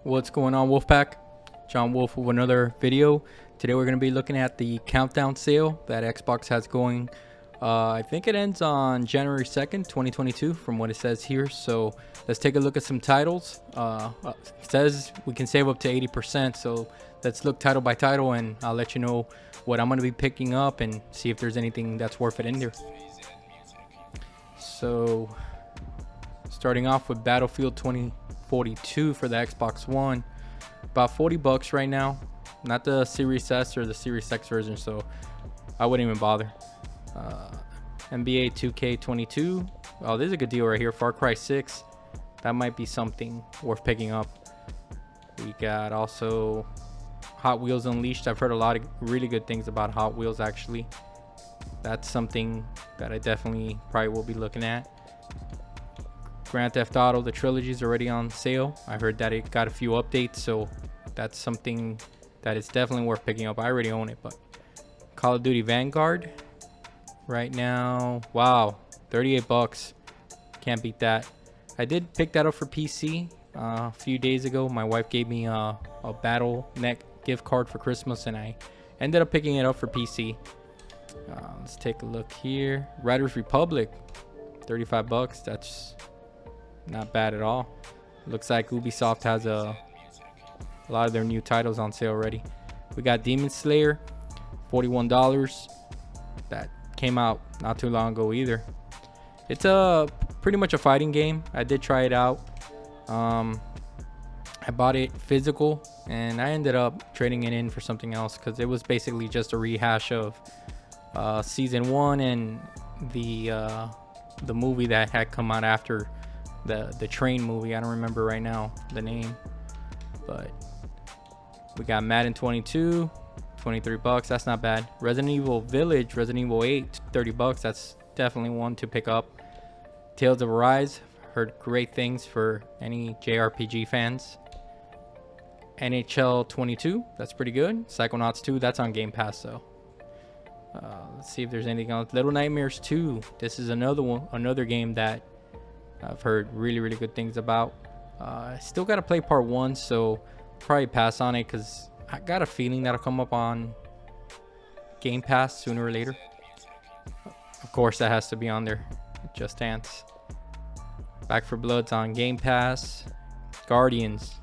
What's going on, Wolfpack? John Wolf with another video. Today we're going to be looking at the countdown sale that Xbox has going. I think it ends on January 2nd, 2022 from what it says here. So let's take a look at some titles. It says we can save up to 80%. So let's look title by title and I'll let you know what I'm going to be picking up and see if there's anything that's worth it in there. So starting off with Battlefield 2042 for the Xbox One, about $40 right now. Not the Series S or the Series X version, so I wouldn't even bother. NBA 2K22. Oh, this is a good deal right here. Far Cry 6. That might be something worth picking up. We got also Hot Wheels Unleashed. I've heard a lot of really good things about Hot Wheels, actually. That's something that I definitely probably will be looking at. Grand Theft Auto, the trilogy, is already on sale. I heard that it got a few updates, so that's something that is definitely worth picking up. I already own it, but Call of Duty Vanguard right now, wow, $38. Can't beat that. I did pick that up for PC a few days ago. My wife gave me a Battle.net gift card for Christmas, and I ended up picking it up for PC. Let's take a look here. Riders Republic, $35. That's not bad at all. Looks like Ubisoft has a lot of their new titles on sale already. We got Demon Slayer, $41. That came out not too long ago either. It's pretty much a fighting game. I did try it out. I bought it physical and I ended up trading it in for something else because it was basically just a rehash of season 1 and the movie that had come out after the train movie. I don't remember right now the name, but we got Madden 22, $23. That's not bad. Resident Evil Village, Resident Evil 8, $30. That's definitely one to pick up. Tales of Arise, heard great things for any JRPG fans. NHL 22, that's pretty good. Psychonauts 2, that's on Game Pass though. Let's see if there's anything else. Little Nightmares 2, this is another game that I've heard really good things about. I still got to play part 1, so probably pass on it because I got a feeling that'll come up on Game Pass sooner or later. Of course, that has to be on there. Just Dance. Back 4 Blood's on Game Pass. Guardians,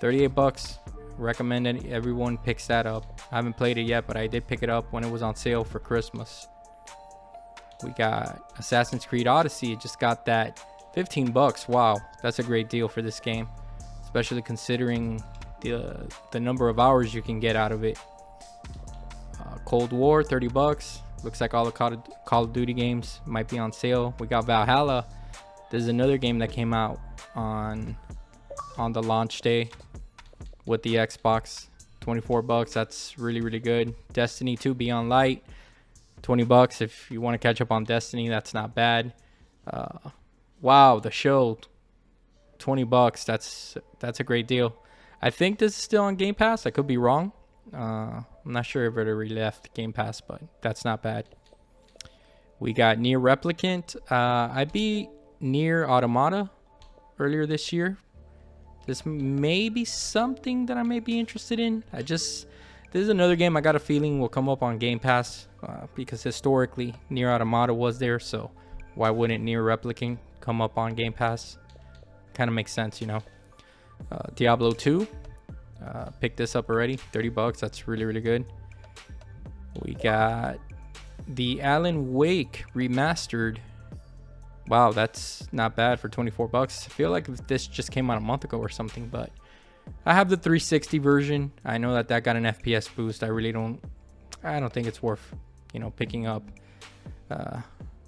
$38. Recommend that everyone picks that up. I haven't played it yet, but I did pick it up when it was on sale for Christmas. We got Assassin's Creed Odyssey. It just got that $15. Wow, that's a great deal for this game, especially considering the number of hours you can get out of it. Cold War, $30. Looks like all the Call of Duty games might be on sale. We got Valhalla. This is another game that came out on the launch day with the Xbox. $24. That's really good. Destiny 2 Beyond Light, $20. If you want to catch up on Destiny, that's not bad. Wow, the show, $20. That's a great deal. I think this is still on Game Pass. I could be wrong. I'm not sure if it already left Game Pass, but that's not bad. We got Nier Replicant. I beat Nier Automata earlier this year. This may be something that I may be interested in. This is another game I got a feeling will come up on Game Pass because historically Nier Automata was there, so why wouldn't Nier Replicant come up on Game Pass? Kind of makes sense, you know. Diablo 2, picked this up already, $30. That's really good. We got the Alan Wake remastered. Wow, that's not bad for $24. I feel like this just came out a month ago or something, but I have the 360 version. I know that got an FPS boost. I don't think it's worth, picking up the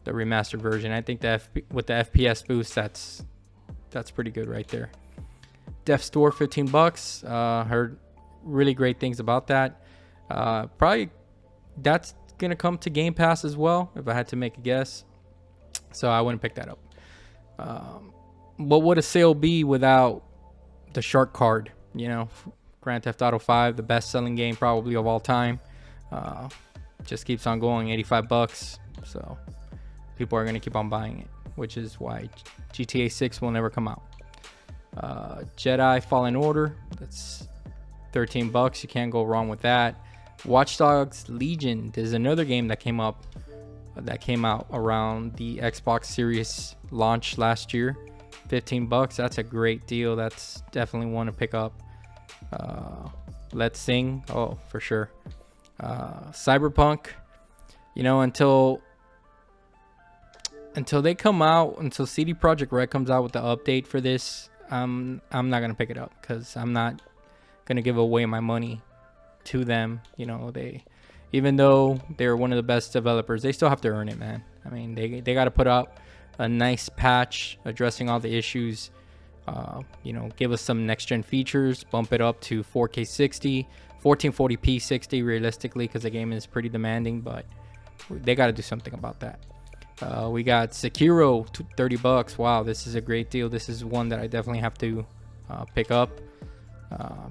remastered version. I think with the FPS boost, that's pretty good right there. Death's Door, $15. Heard really great things about that. Probably that's gonna come to Game Pass as well if I had to make a guess, so I wouldn't pick that up. What would a sale be without the shark card? Grand Theft Auto 5, the best-selling game probably of all time, just keeps on going. $85. So people are gonna keep on buying it, which is why GTA 6 will never come out. Jedi Fallen Order, that's 13 bucks. You can't go wrong with that. Watch Dogs Legion, there's another game that came out around the Xbox Series launch last year. 15 bucks, that's a great deal. That's definitely one to pick up. Let's Sing, oh, for sure. Cyberpunk, you know, until they come out, until CD Projekt Red comes out with the update for this, I'm not gonna pick it up, because I'm not gonna give away my money to them. You know, even though they're one of the best developers, they still have to earn it, man. I mean, they got to put out a nice patch addressing all the issues. You know, give us some next gen features, bump it up to 4K 60, 1440p 60 realistically, because the game is pretty demanding, but they got to do something about that. We got Sekiro, 30 bucks. Wow, this is a great deal. This is one that I definitely have to pick up.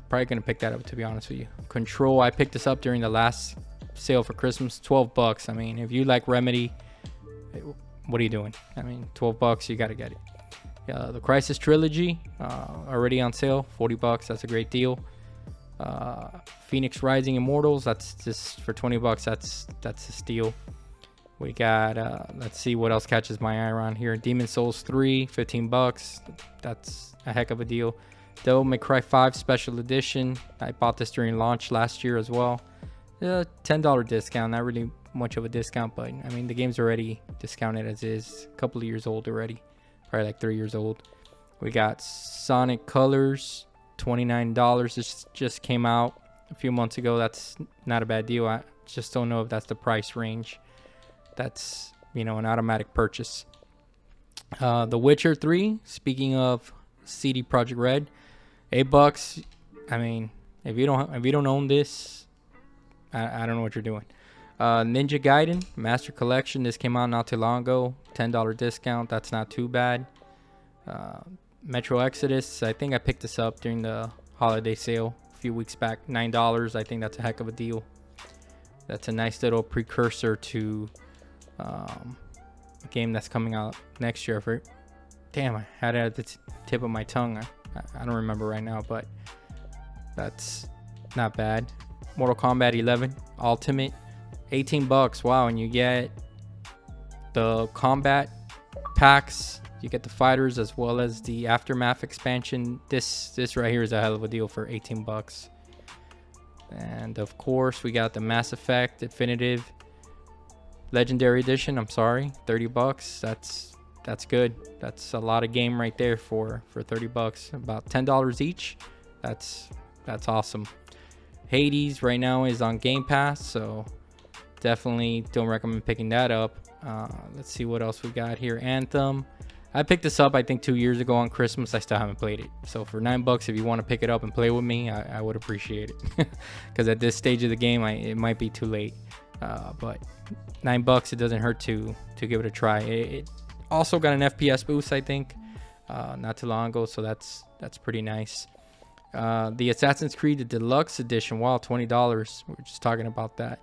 Probably gonna pick that up, to be honest with you. Control, I picked this up during the last sale for Christmas. 12 bucks. I mean, if you like Remedy, what are you doing? I mean, 12 bucks, you gotta get it. The Crisis Trilogy, already on sale, 40 bucks. That's a great deal. Phoenix Rising Immortals, that's just for 20 bucks. That's a steal. We got, let's see what else catches my eye around here. Demon Souls 3, 15 bucks. That's a heck of a deal. Devil May Cry 5 Special Edition. I bought this during launch last year as well. $10 discount, not really much of a discount, but I mean, the game's already discounted as is. A couple of years old already, probably like 3 years old. We got Sonic Colors, $29. This just came out a few months ago. That's not a bad deal. I just don't know if that's the price range. That's, you know, an automatic purchase. The Witcher 3, speaking of CD Projekt Red, $8. I mean, if you don't own this, I don't know what you're doing. Ninja Gaiden Master Collection, this came out not too long ago, $10 discount. That's not too bad. Metro Exodus, I think I picked this up during the holiday sale a few weeks back, $9. I think that's a heck of a deal. That's a nice little precursor to a game that's coming out next year. Damn, I had it at the tip of my tongue. I don't remember right now, but that's not bad. Mortal Kombat 11 Ultimate, 18 bucks. Wow, and you get the combat packs, you get the fighters as well as the Aftermath expansion. This right here is a hell of a deal for 18 bucks. And of course, we got the Mass Effect Definitive Legendary Edition. I'm sorry, 30 bucks. That's good. That's a lot of game right there for 30 bucks. About $10 each. That's awesome. Hades right now is on Gamepass, so definitely don't recommend picking that up. Let's see what else we got here. Anthem. I picked this up I think 2 years ago on Christmas. I still haven't played it. So for $9, if you want to pick it up and play with me, I would appreciate it. Because at this stage of the game, it might be too late. But $9, it doesn't hurt to give it a try. It also got an FPS boost, I think, not too long ago. So that's pretty nice. The Assassin's Creed the Deluxe Edition. Wow, $20. We were just talking about that.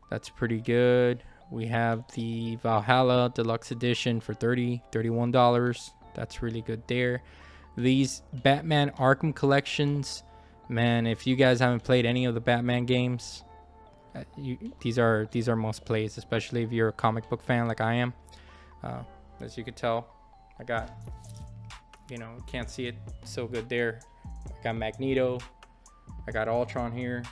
That's pretty good. We have the Valhalla Deluxe Edition for $31. That's really good there. These Batman Arkham collections, man, if you guys haven't played any of the Batman games, these are must plays, especially if you're a comic book fan like I am. As you can tell, I got, you know, can't see it so good there. I got Magneto, I got Ultron here,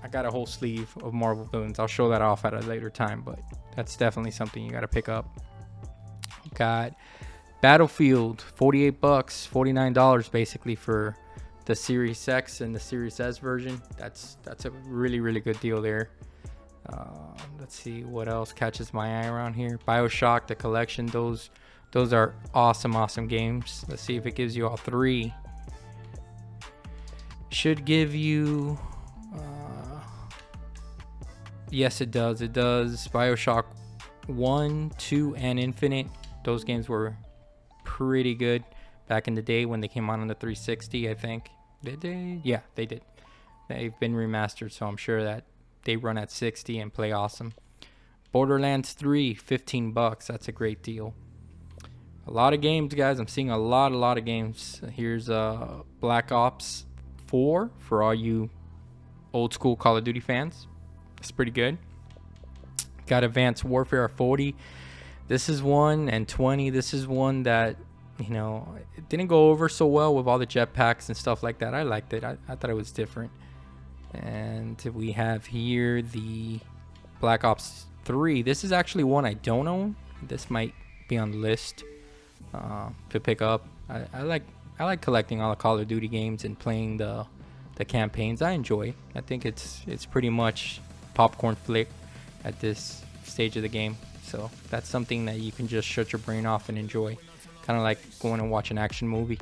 I got a whole sleeve of Marvel villains. I'll show that off at a later time, but that's definitely something you got to pick up. Got Battlefield, 48 bucks, $49 basically for the Series X and the Series S version. That's a really good deal there. Let's see what else catches my eye around here. BioShock the collection, those are awesome games. Let's see if it gives you all three. Should give you yes, it does. BioShock 1, 2, and Infinite. Those games were pretty good back in the day when they came out on the 360, I think. Did they? Yeah, they did. They've been remastered, so I'm sure that they run at 60 and play awesome. Borderlands 3, 15 bucks. That's a great deal. A lot of games, guys. I'm seeing a lot of games. Here's Black Ops 4 for all you old school Call of Duty fans. It's pretty good. Got Advanced Warfare 40. This is one, and 20. This is one that, you know, it didn't go over so well with all the jetpacks and stuff like that. I liked it. I thought it was different. And we have here the Black Ops 3. This is actually one I don't own. This might be on the list to pick up. I like collecting all the Call of Duty games and playing the campaigns. I enjoy. I think it's pretty much popcorn flick at this stage of the game. So that's something that you can just shut your brain off and enjoy. Kind of like going and watch an action movie.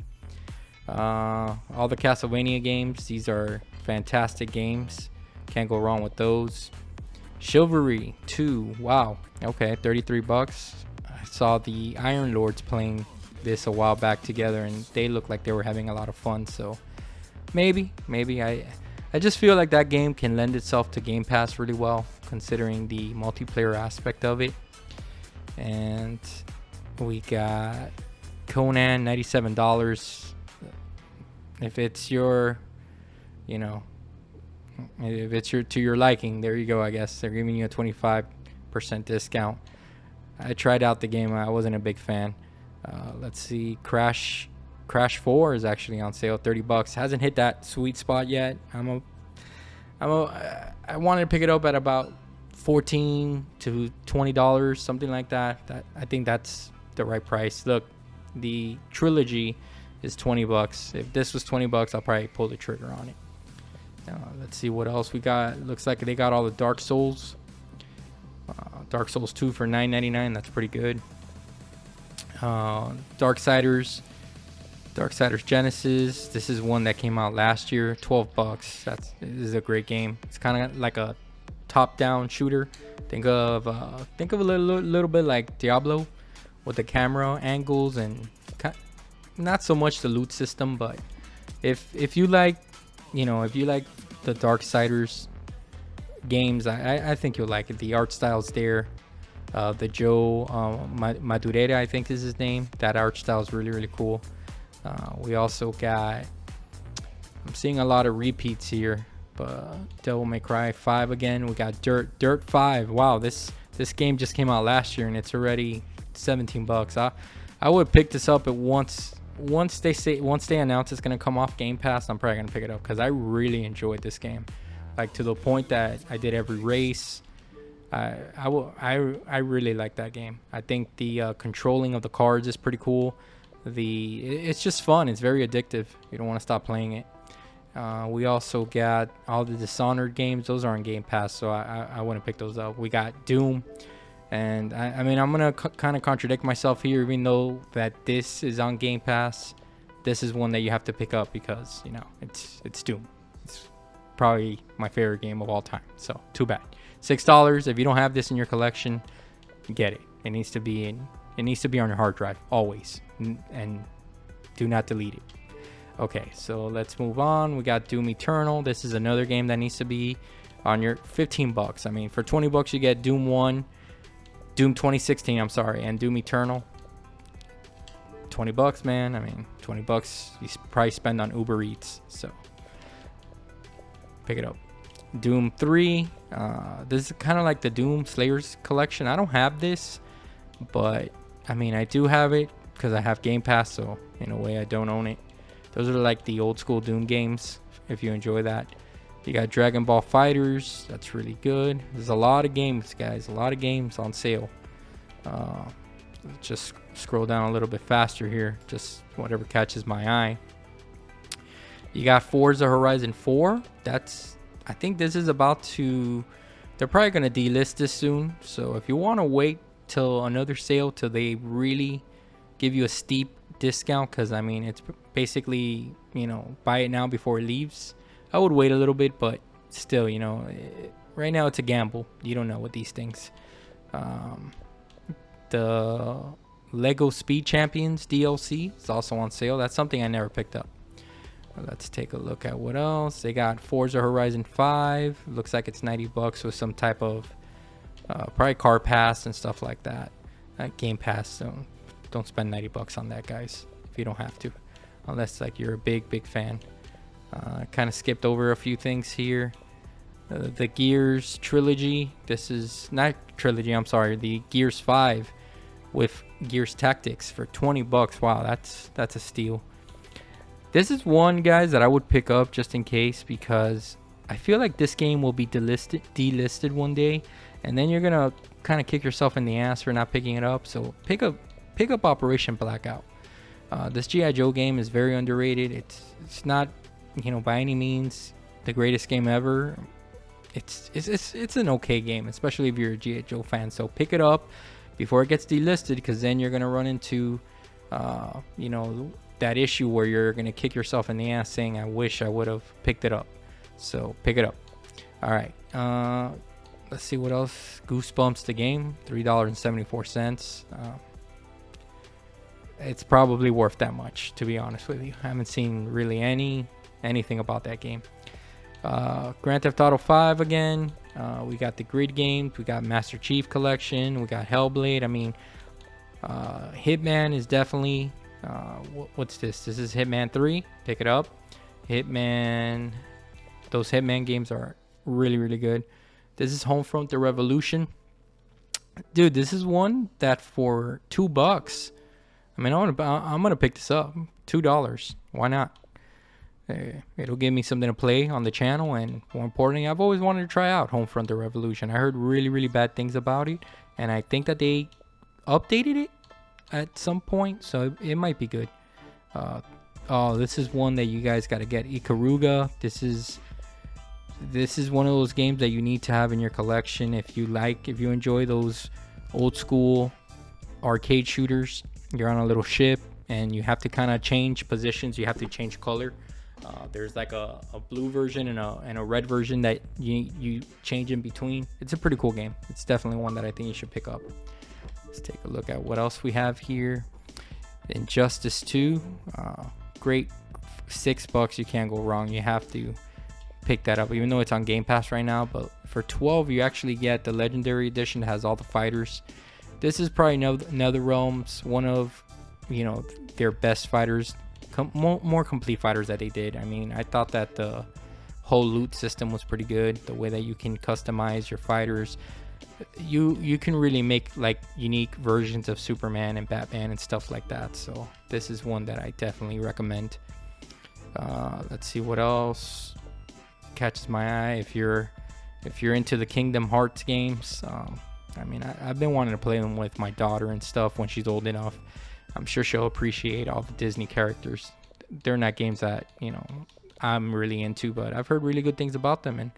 All the Castlevania games. These are fantastic games. Can't go wrong with those. Chivalry 2. Wow. Okay, 33 bucks. I saw the Iron Lords playing this a while back together, and they looked like they were having a lot of fun. So maybe I just feel like that game can lend itself to Game Pass really well, considering the multiplayer aspect of it. And we got Conan, $97. If it's your, you know, if it's to your liking, there you go. I guess they're giving you a 25% discount. I tried out the game. I wasn't a big fan. Let's see. Crash 4 is actually on sale, 30 bucks. Hasn't hit that sweet spot yet. I wanted to pick it up at about $14 to $20, something like that. I think that's the right price. Look, the trilogy is 20 bucks. If this was 20 bucks, I'll probably pull the trigger on it. Let's see what else we got. Looks like they got all the Dark Souls. Dark Souls 2 for $9.99. That's pretty good. Darksiders Genesis. This is one that came out last year. 12 bucks. This is a great game. It's kind of like a top-down shooter. Think of a little bit like Diablo, with the camera angles and not so much the loot system. But if you like, you know, if you like the Darksiders games, I think you'll like it. The art style's there. The Joe Madureira, I think is his name. That art style is really cool. We also got, I'm seeing a lot of repeats here, but Devil May Cry 5 again. We got Dirt 5. Wow, this game just came out last year and it's already 17 bucks. I would pick this up at once they announce it's gonna come off Game Pass. I'm probably gonna pick it up because I really enjoyed this game, like to the point that I did every race. I really like that game. I think the controlling of the cards is pretty cool. It's just fun. It's very addictive. You don't want to stop playing it. We also got all the Dishonored games. Those are on Game Pass, so I wouldn't pick those up. We got Doom, and I mean, I'm gonna kind of contradict myself here, even though that this is on Game Pass. This is one that you have to pick up because, you know, it's Doom. It's probably my favorite game of all time. So too bad. $6. If you don't have this in your collection, get it. It needs to be on your hard drive always, and do not delete it. Okay, so let's move on. We got Doom Eternal. This is another game that needs to be on your 15 bucks. I mean, for 20 bucks you get Doom 2016, I'm sorry, and Doom Eternal. 20 bucks, man. I mean, 20 bucks you probably spend on Uber Eats, so pick it up. Doom 3. This is kind of like the Doom Slayers collection. I don't have this, but I mean, I do have it because I have Game Pass, so in a way I don't own it. Those are like the old school Doom games, if you enjoy that. You got Dragon Ball Fighters. That's really good. There's a lot of games, guys. A lot of games on sale. Just scroll down a little bit faster here. Just whatever catches my eye. You got Forza Horizon 4. I think this is about to... They're probably going to delist this soon. So if you want to wait till another sale, till they really give you a steep discount, because I mean, it's basically, you know, buy it now before it leaves. I would wait a little bit, but still, you know, right now it's a gamble. You don't know with these things. The Lego Speed Champions DLC is also on sale. That's something I never picked up. Let's take a look at what else they got. Forza Horizon 5 looks like it's 90 bucks with some type of probably car pass and stuff like that. Game Pass, so Don't spend 90 bucks on that, guys, if you don't have to, unless like you're a big fan. Kind of skipped over a few things here. The Gears trilogy. This is not trilogy, I'm sorry, the Gears 5 with Gears Tactics for 20 bucks. Wow, that's a steal. This is one, guys, that I would pick up just in case, because I feel like this game will be delisted one day, and then you're gonna kind of kick yourself in the ass for not picking it up. So pick up Operation Blackout. This G.I. Joe game is very underrated. It's not, you know, by any means the greatest game ever. It's an okay game, especially if you're a G.I. Joe fan. So pick it up before it gets delisted, because then you're gonna run into you know, that issue where you're gonna kick yourself in the ass saying, I wish I would have picked it up. So pick it up. All right, let's see what else. Goosebumps the game, $3.74. It's probably worth that much, to be honest with you. I haven't seen really anything about that game. Grand Theft Auto 5 again. We got the Grid games. We got Master Chief Collection. We got Hellblade. I mean, Hitman is definitely... what's this? This is Hitman 3. Pick it up. Hitman... Those Hitman games are really good. This is Homefront: The Revolution. Dude, this is one that for $2... I mean, I'm gonna pick this up. $2. Why not? It'll give me something to play on the channel, and more importantly, I've always wanted to try out Homefront: The Revolution. I heard really bad things about it, and I think that they updated it at some point, so it might be good. Oh, this is one that you guys got to get. Ikaruga. This is one of those games that you need to have in your collection if you enjoy those old school arcade shooters. You're on a little ship and you have to kind of change positions. You have to change color. There's like a blue version and a red version that you change in between. It's a pretty cool game. It's definitely one that I think you should pick up. Let's take a look at what else we have here. Injustice 2. Great. $6. You can't go wrong. You have to pick that up, even though it's on Game Pass right now. But for $12, you actually get the Legendary Edition that has all the fighters. This is probably NetherRealm's one of, you know, their best fighters, more complete fighters that they did. I mean, I thought that the whole loot system was pretty good. The way that you can customize your fighters, you can really make like unique versions of Superman and Batman and stuff like that. So this is one that I definitely recommend. Let's see what else catches my eye. If you're into the Kingdom Hearts games, I mean, I've been wanting to play them with my daughter and stuff when she's old enough. I'm sure she'll appreciate all the Disney characters. They're not games that, you know, I'm really into, but I've heard really good things about them. And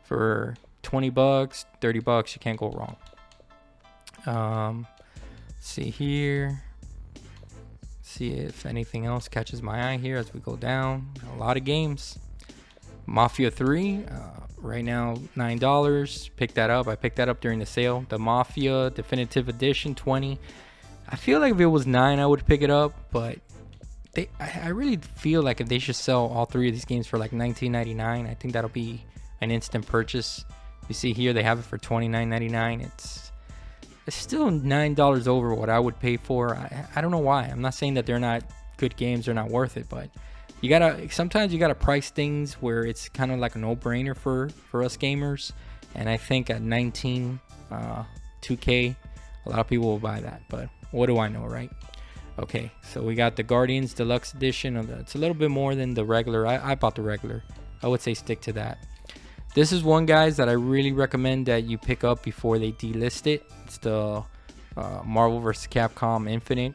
for $20, $30, you can't go wrong. See here. See if anything else catches my eye here as we go down. A lot of games. Mafia 3, right now $9. Pick that up. I picked that up during the sale. The Mafia Definitive Edition, $20. I feel like if it was $9, I would pick it up, but I really feel like if they should sell all three of these games for like $19.99, I think that'll be an instant purchase. You see here they have it for $29.99. It's still $9 over what I would pay for. I don't know why. I'm not saying that they're not good games, they're not worth it, but sometimes you gotta price things where it's kind of like a no-brainer for us gamers. And I think at 19 2K, a lot of people will buy that, but what do I know, right? Okay, so we got the Guardians Deluxe Edition. It's a little bit more than the regular. I bought the regular. I would say stick to that. This is one, guys, that I really recommend that you pick up before they delist it. It's the Marvel vs. Capcom Infinite.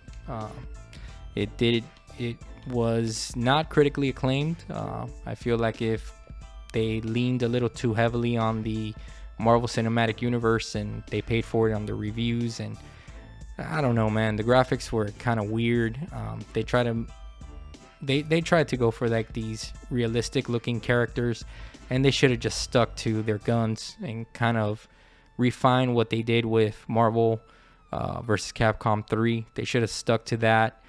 It was not critically acclaimed. I feel like if they leaned a little too heavily on the Marvel Cinematic Universe and they paid for it on the reviews, and I don't know, man, the graphics were kind of weird. They tried to go for like these realistic looking characters, and they should have just stuck to their guns and kind of refine what they did with Marvel versus Capcom 3. They should have stuck to that.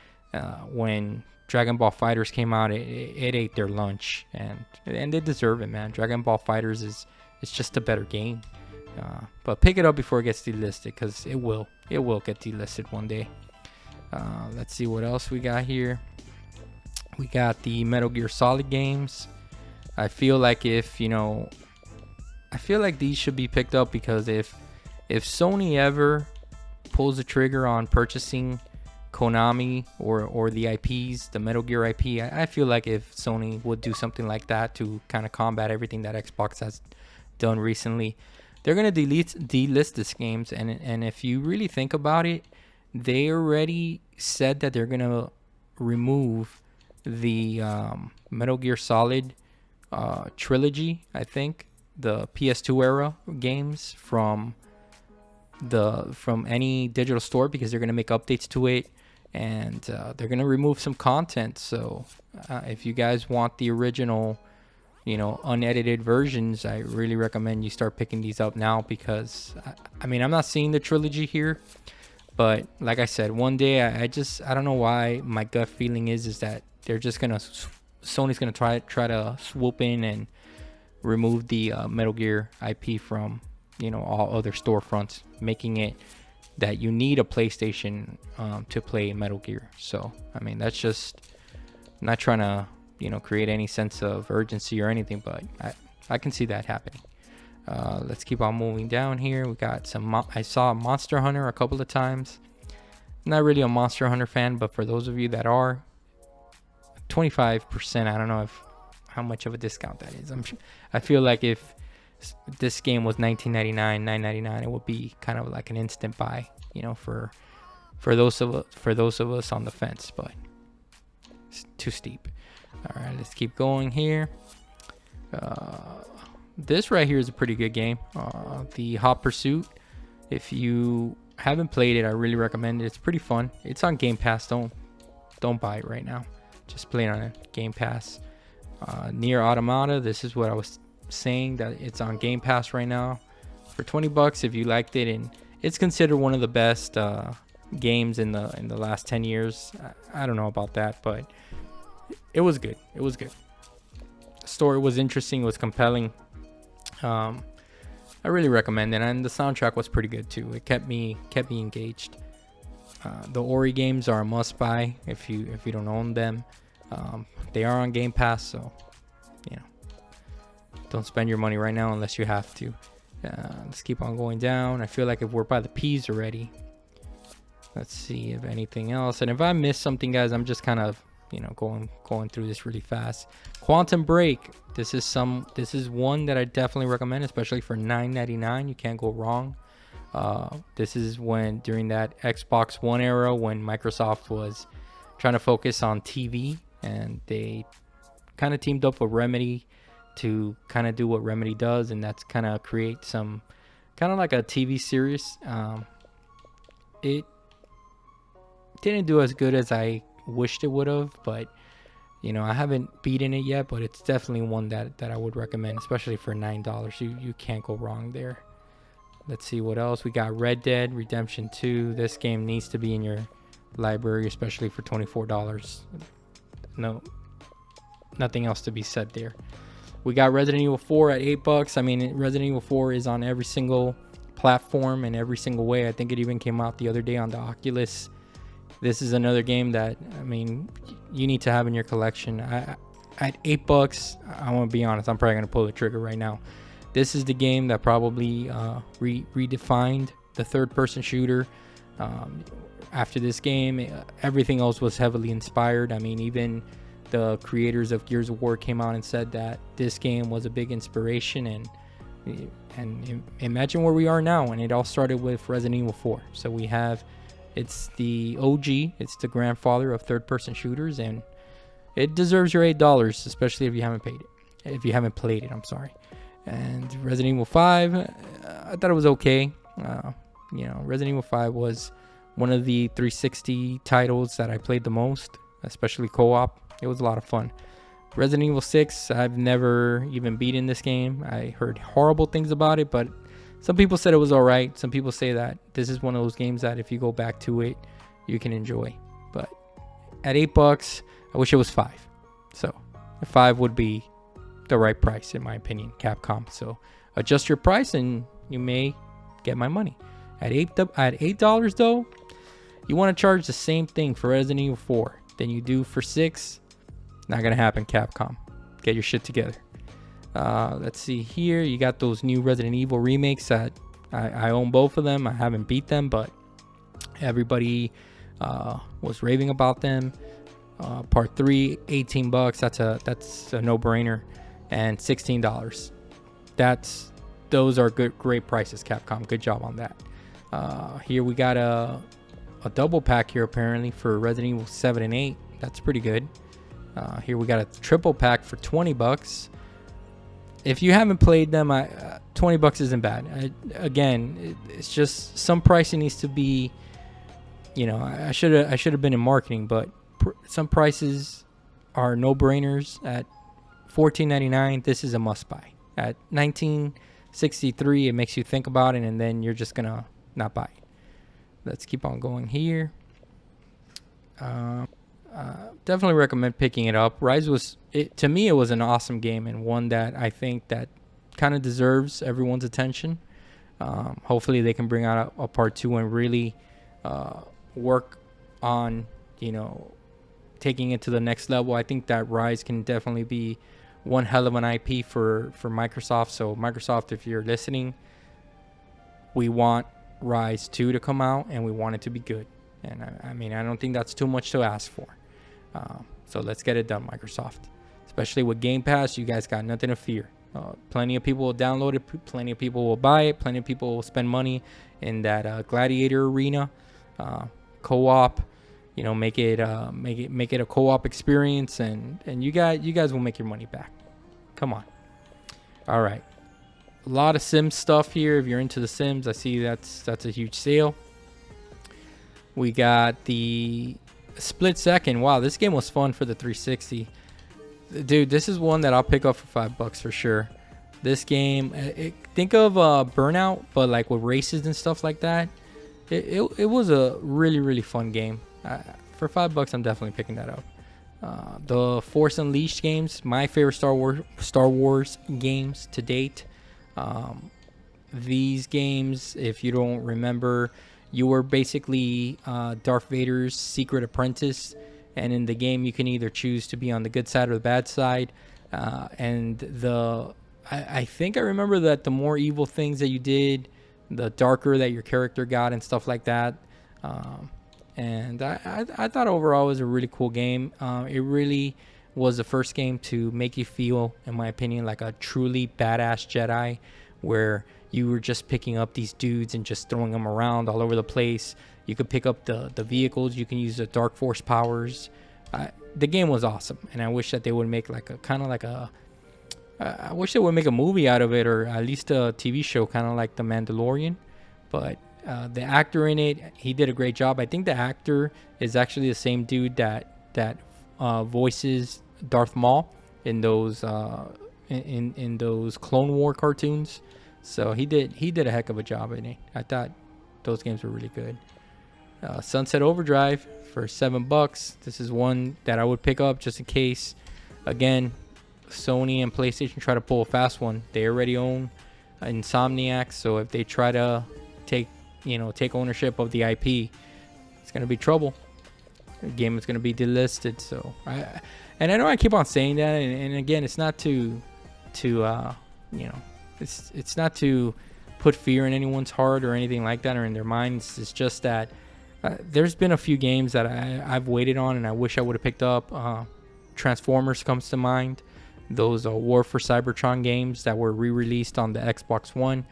When Dragon Ball FighterZ came out, it ate their lunch, and they deserve it, man. Dragon Ball FighterZ is just a better game. But pick it up before it gets delisted, because it will get delisted one day. Let's see what else we got here. We got the Metal Gear Solid games. I feel like if, you know, I feel like these should be picked up, because if Sony ever pulls the trigger on purchasing Konami or the IPs, the Metal Gear IP, I feel like if Sony would do something like that to kind of combat everything that Xbox has done recently, they're gonna delist these games. And if you really think about it, they already said that they're gonna remove the Metal Gear Solid trilogy, I think, the PS2 era games from any digital store, because they're going to make updates to it, and they're going to remove some content. So if you guys want the original, you know, unedited versions, I really recommend you start picking these up now, because I mean, I'm not seeing the trilogy here, but like I said, one day I don't know why my gut feeling is that they're just gonna, Sony's gonna try to swoop in and remove the Metal Gear IP from, you know, all other storefronts, making it that you need a PlayStation to play Metal Gear. So I mean, that's just, I'm not trying to, you know, create any sense of urgency or anything, but I can see that happening. Let's keep on moving down here. We got some I saw Monster Hunter a couple of times. I'm not really a Monster Hunter fan, but for those of you that are, 25%, I don't know how much of a discount that is. I feel like if this game was $19.99, $9.99, it would be kind of like an instant buy, you know, for those of us on the fence, but it's too steep. All right, let's keep going here. This right here is a pretty good game, the Hot Pursuit. If you haven't played it, I really recommend it. It's pretty fun. It's on Game Pass. Don't buy it right now. Just play it on Game Pass. Nier Automata, this is what I was saying, that it's on Game Pass right now for $20 if you liked it, and it's considered one of the best games in the last 10 years. I don't know about that, but it was good. It was good. The story was interesting, it was compelling. I really recommend it, and the soundtrack was pretty good too. It kept me engaged. The Ori games are a must buy if you don't own them. They are on Game Pass, so you know, don't spend your money right now unless you have to. Let's keep on going down. I feel like if we're by the P's already, let's see if anything else. And if I miss something, guys, I'm just kind of, you know, going through this really fast. Quantum Break. This is one that I definitely recommend, especially for $9.99. You can't go wrong. This is when, during that Xbox One era, when Microsoft was trying to focus on TV, and they kind of teamed up with Remedy to kind of do what Remedy does, and that's kind of create some kind of like a TV series. It didn't do as good as I wished it would have, but you know, I haven't beaten it yet, but it's definitely one that I would recommend, especially for $9. You can't go wrong there. Let's see what else. We got Red Dead Redemption 2. This game needs to be in your library, especially for $24. No, nothing else to be said there. We got Resident Evil 4 at $8. I mean, Resident Evil 4 is on every single platform in every single way. I think it even came out the other day on the Oculus. This is another game that, I mean, you need to have in your collection. At $8, I want to be honest, I'm probably going to pull the trigger right now. This is the game that probably redefined the third-person shooter. After this game, everything else was heavily inspired. I mean, even the creators of Gears of War came out and said that this game was a big inspiration. And imagine where we are now, and it all started with Resident Evil 4. So we have, it's the OG, it's the grandfather of third-person shooters, and it deserves your $8, especially if you haven't paid it. If you haven't played it, I'm sorry. And Resident Evil 5, I thought it was okay. You know, Resident Evil 5 was one of the 360 titles that I played the most, especially co-op. It was a lot of fun. Resident Evil 6, I've never even beaten this game. I heard horrible things about it, but some people said it was all right. Some people say that this is one of those games that if you go back to it, you can enjoy. But at $8, I wish it was 5. So 5 would be the right price, in my opinion, Capcom. So adjust your price and you may get my money. At $8 though, You want to charge the same thing for Resident Evil 4 than you do for 6? Not gonna happen, Capcom. Get your shit together. Let's see here. You got those new Resident Evil remakes that I own both of them. I haven't beat them, but everybody was raving about them. Part 3, $18. That's a no-brainer, and $16. Those are great prices, Capcom. Good job on that. Here we got a double pack here apparently for Resident Evil 7 and 8. That's pretty good. Here we got a triple pack for $20. If you haven't played them, $20 isn't bad. Again, it's just some pricing needs to be, you know, I should have been in marketing, but some prices are no-brainers. At $14.99, this is a must-buy. At $19.63, it makes you think about it, and then you're just gonna not buy it. Let's keep on going here. Definitely recommend picking it up. Rise to me, it was an awesome game, and one that I think that kind of deserves everyone's attention. Hopefully they can bring out a part 2 and really work on, you know, taking it to the next level. I think that Rise can definitely be one hell of an IP for Microsoft. So Microsoft, if you're listening, we want Rise 2 to come out, and we want it to be good. And I mean, I don't think that's too much to ask for. So let's get it done, Microsoft. Especially with Game Pass, you guys got nothing to fear. Plenty of people will download it. Plenty of people will buy it. Plenty of people will spend money in that gladiator arena, co-op. You know, make it a co-op experience, and you guys will make your money back. Come on. All right. A lot of Sims stuff here. If you're into the Sims, I see that's a huge sale. We got the Split Second. Wow, this game was fun for the 360. Dude, this is one that I'll pick up for $5 for sure. This game, think of Burnout, but like with races and stuff like that. It was a really fun game. For $5, I'm definitely picking that up. The Force Unleashed games, my favorite Star Wars games to date. These games, if you don't remember, you were basically Darth Vader's secret apprentice, and in the game you can either choose to be on the good side or the bad side. I think I remember that the more evil things that you did, the darker that your character got and stuff like that. And I thought overall it was a really cool game. It really was the first game to make you feel, in my opinion, like a truly badass Jedi, where you were just picking up these dudes and just throwing them around all over the place. You could pick up the vehicles. You can use the Dark Force powers. The game was awesome, and I wish that they would make like I wish they would make a movie out of it, or at least a TV show, kind of like The Mandalorian. But the actor in it, he did a great job. I think the actor is actually the same dude that voices Darth Maul in those in those Clone War cartoons. So he did a heck of a job in it. I thought those games were really good. Sunset Overdrive for $7. This is one that I would pick up just in case. Again, Sony and PlayStation try to pull a fast one. They already own Insomniac, so if they try to take ownership of the IP, it's gonna be trouble. The game is gonna be delisted. So I know I keep on saying that, and again, it's not to it's not to put fear in anyone's heart or anything like that, or in their minds. It's just that there's been a few games that I've waited on and I wish I would have picked up. Transformers comes to mind. Those War for Cybertron games that were re-released on the Xbox One.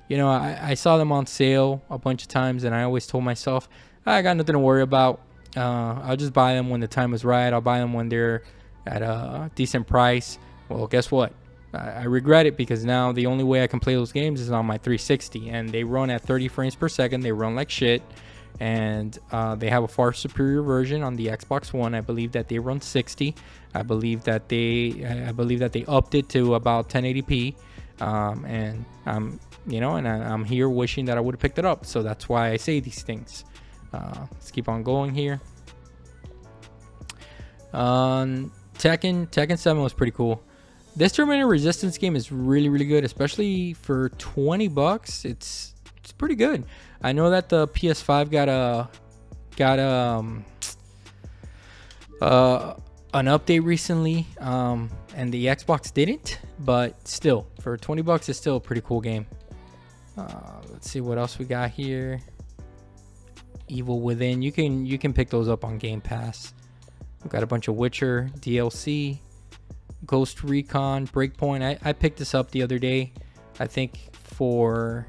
You know, I saw them on sale a bunch of times, and I always told myself, I got nothing to worry about. I'll just buy them when the time is right. I'll buy them when they're at a decent price. Well, guess what? I regret it, because now the only way I can play those games is on my 360, and they run at 30 frames per second. They run like shit, and they have a far superior version on the Xbox One. I believe that they run 60. I believe that they upped it to about 1080p, and I'm here wishing that I would have picked it up. So that's why I say these things. Let's keep on going here. Tekken 7 was pretty cool. This Terminator Resistance game is really good, especially for $20. It's pretty good. I know that the PS5 got an update recently, and the Xbox didn't, but still, for 20 bucks, it's still a pretty cool game. Let's see what else we got here. Evil Within, you can pick those up on Game Pass. We've got a bunch of Witcher DLC, Ghost Recon, Breakpoint. I picked this up the other day, I think for,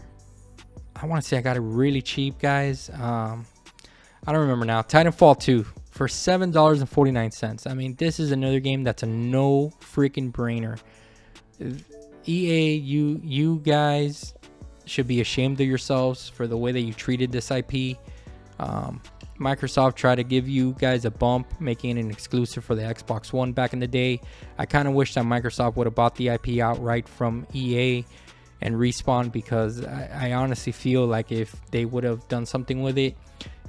I want to say I got it really cheap, guys. I don't remember now. Titanfall 2 for $7.49. I mean, this is another game that's a no freaking brainer. EA, you guys should be ashamed of yourselves for the way that you treated this IP. Microsoft tried to give you guys a bump, making it an exclusive for the Xbox One back in the day. I kind of wish that Microsoft would have bought the IP outright from EA and Respawn, because I honestly feel like if they would have done something with it,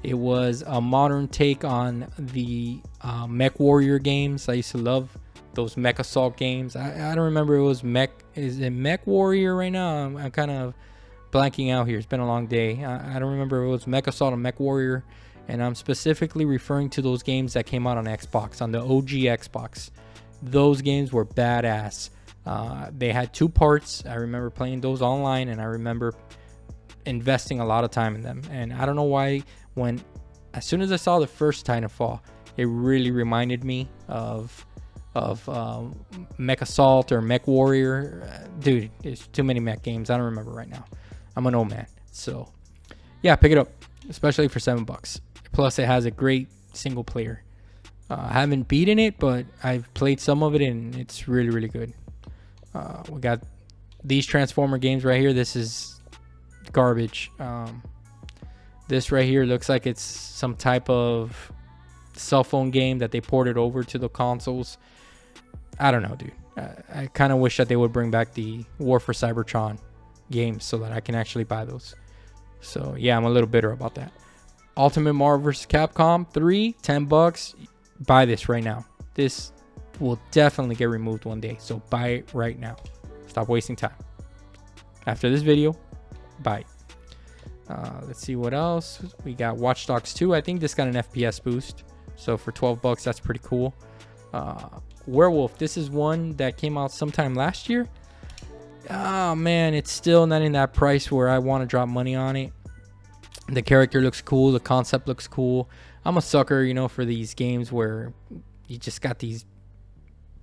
it was a modern take on the Mech Warrior games. I used to love those Mech Assault games. I don't remember, it was Mech, is it Mech Warrior right now? I'm kind of blanking out here. It's been a long day. I don't remember, it was Mech Assault and Mech Warrior, and I'm specifically referring to those games that came out on Xbox, on the OG Xbox. Those games were badass. They had 2 parts. I remember playing those online, and I remember investing a lot of time in them. And I don't know why, as soon as I saw the first Titanfall, it really reminded me of Mech Assault or Mech Warrior. Dude, there's too many mech games. I don't remember right now. I'm an old man. So yeah, pick it up, especially for $7. Plus, it has a great single player. I haven't beaten it, but I've played some of it, and it's really, really good. We got these Transformer games right here. This is garbage. This right here looks like it's some type of cell phone game that they ported over to the consoles. I don't know, dude. I kind of wish that they would bring back the War for Cybertron games so that I can actually buy those. So yeah, I'm a little bitter about that. Ultimate Marvel vs. Capcom 3, $10. Buy this right now. This will definitely get removed one day, so buy it right now. Stop wasting time. After this video, buy it. Let's see what else we got. Watch Dogs 2. I think this got an FPS boost, so for $12, that's pretty cool. Werewolf, this is one that came out sometime last year. Oh man, it's still not in that price where I want to drop money on it. The character looks cool, the concept looks cool. I'm a sucker, you know, for these games where you just got these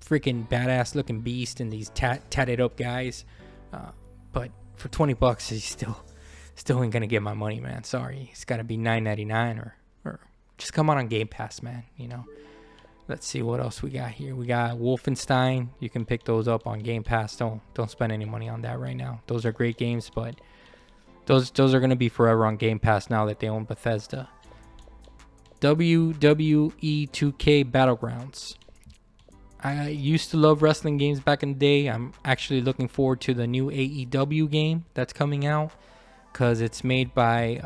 freaking badass looking beasts and these tatted up guys. But for $20, you still ain't gonna get my money, man. Sorry, it's gotta be $9.99 or just come on Game Pass, man. You know. Let's see what else we got here. We got Wolfenstein. You can pick those up on Game Pass. Don't spend any money on that right now. Those are great games, but those are gonna be forever on Game Pass now that they own Bethesda. WWE 2K Battlegrounds. I used to love wrestling games back in the day. I'm actually looking forward to the new AEW game that's coming out, because it's made by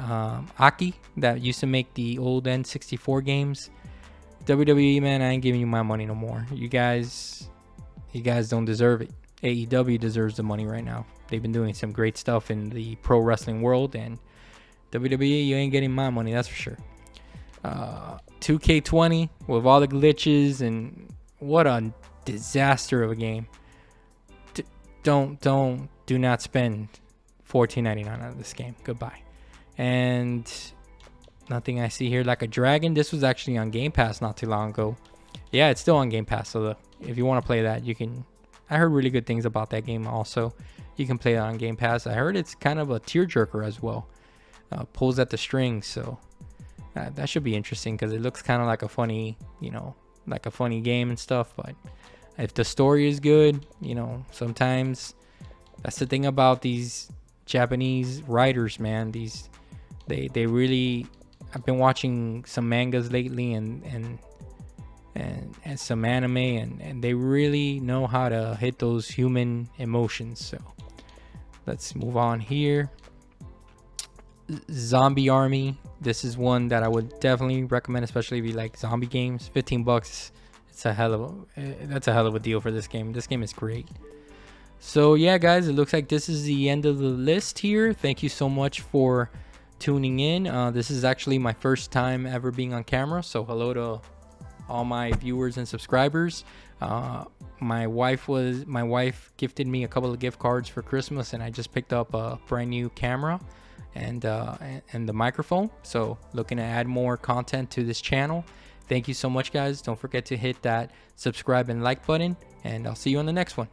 Aki, that used to make the old N64 games. WWE, man, I ain't giving you my money no more. You guys don't deserve it. AEW deserves the money right now. They've been doing some great stuff in the pro wrestling world, and WWE, you ain't getting my money, that's for sure. 2K20 with all the glitches, and what a disaster of a game. Do not spend $14.99 on this game. Goodbye. And nothing I see here. Like a Dragon, this was actually on Game Pass not too long ago. Yeah, it's still on Game Pass, so if you want to play that, you can. I heard really good things about that game also. You can play that on Game Pass. I heard it's kind of a tearjerker as well. Pulls at the strings, so that should be interesting, because it looks kind of like a funny, like a funny game and stuff. But if the story is good, sometimes that's the thing about these Japanese writers, man. They really. I've been watching some mangas lately and some anime, and they really know how to hit those human emotions. So let's move on here. Zombie Army. This is one that I would definitely recommend, especially if you like zombie games. $15. That's a hell of a deal for this game. This game is great. So yeah, guys, it looks like this is the end of the list here. Thank you so much for tuning in. This is actually my first time ever being on camera, so hello to all my viewers and subscribers. My wife gifted me a couple of gift cards for Christmas, and I just picked up a brand new camera and the microphone. So looking to add more content to this channel. Thank you so much, guys. Don't forget to hit that subscribe and like button, and I'll see you on the next one.